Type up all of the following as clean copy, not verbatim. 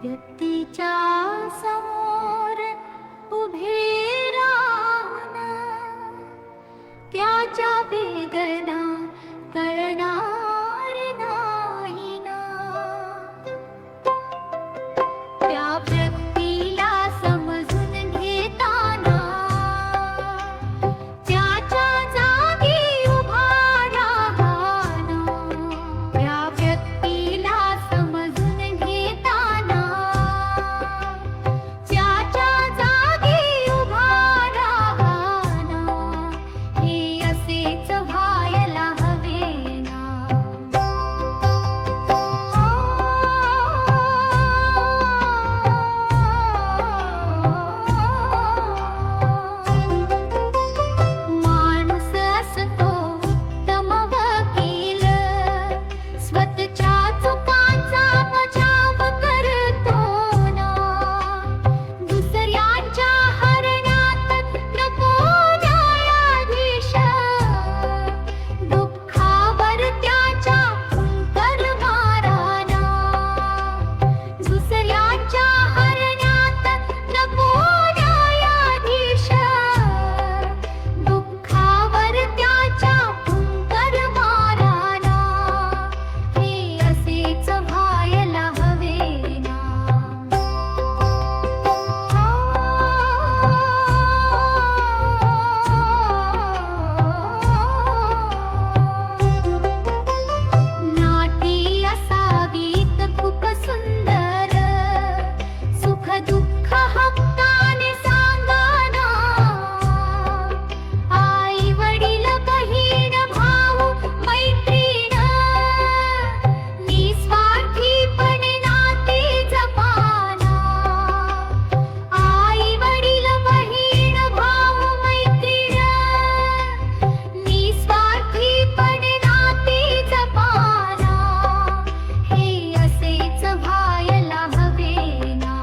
व्यक्तीच्या समोर उभे राहून त्याच्या वेदना कळणार नाही ना. त्या व्यक्तीला समजून घेताना त्याच्या जागी उभा राहणं. त्या व्यक्तीला समजून घेताना त्याच्या जागी उभा राहणं. हे असेच व्हायला हवे ना. माणूस असतो उत्तम वकील, स्वतःच्या चुकांचा बचाव करतो ना. दुसऱ्यांच्या हरण्यात नको न्यायाधीश, दुःखावर त्याच्या फुंकर मारा ना. दुसऱ्यांच्या हरण्यात नको न्यायाधीश, दुःखावर त्याच्या फुंकर मारा ना. हे असेच व्हायला हवे ना. नाती असावीत खूप सुंदर, सुख दुःख हक्काने सांगणं. आई वडील बहीण भाऊ मैत्रीण, निस्वार्थीपणे नाते जपाना. आई वडील बहीण भाऊ मैत्रीण, निस्वार्थीपणे नाते जपाना. हे असेच व्हायला हवे ना.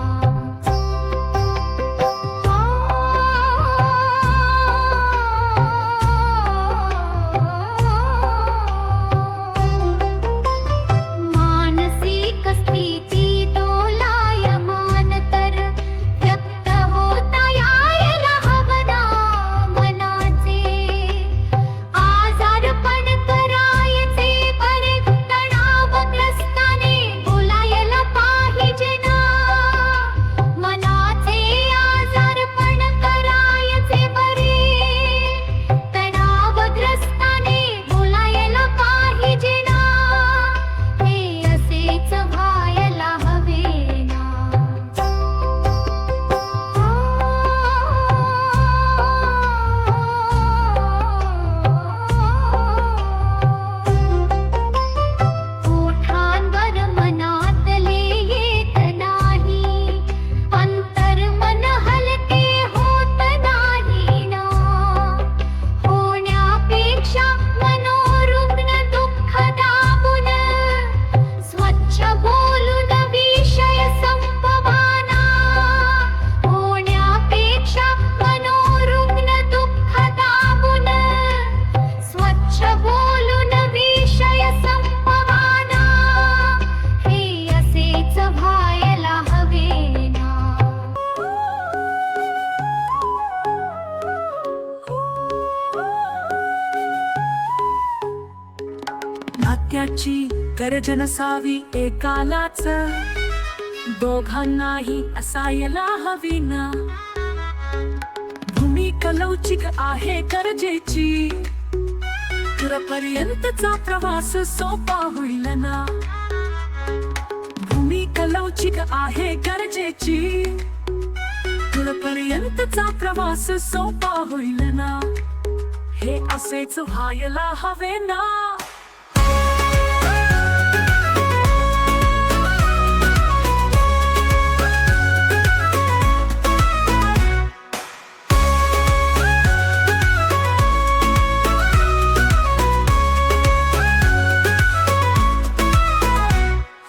मानसिक स्थिती दोलायमान तर व्यक्त होता यायला हवं ना. मनाचे आजारपण करायचे बरे, तणावग्रस्ताने बोलायला पाहिजे ना. मनाचे आजारपण करायचे बरे, तणावग्रस्ताने बोलायला पाहिजे ना. हे असेच व्हायला हवे ना. ओठांवर मनातले येत नाही, अंतर्मन हलके होत नाही ना. होण्यापेक्षा मनोरुग्ण दुःख दाबून स्वच्छ बोलून विषय संपवाना. होण्यापेक्षा मनोरुग्ण दुःख दाबून स्वच्छ बोलून विषय संपवाना. हे असेच व्हायला हवे ना. नात्याची गरज नसावी एकालाच, दोघांनाही असायला हवी ना. भूमिका लवचिक आहे गरजेची, दूरपर्यंतचा प्रवास सोपा होईल ना. भूमिका लवचिक आहे गरजेची, दूरपर्यंतचा प्रवास सोपा होईल ना. हे असेच व्हायला हवे ना.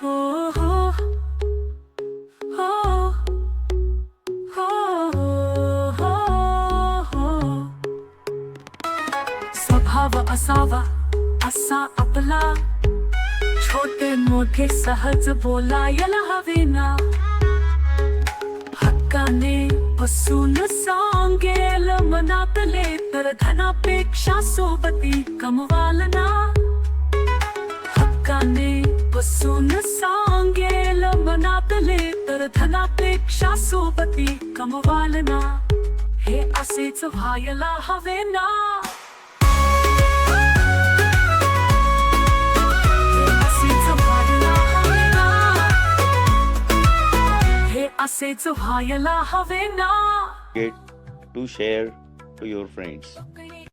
हो हो हो हो हो हो. स्वभाव असावा असा आपला, छोटे मोठे सहज बोलायला हवे ना. हक्काने बसून सांगेल मनातले तर धनापेक्षा सोबती कमवाल ना हक्काने बसून सांगेल मनातले तर धनापेक्षा सोबती कमवाल ना हे असेच व्हायला हवे ना असेच व्हायला हवे ना Get to share to your friends.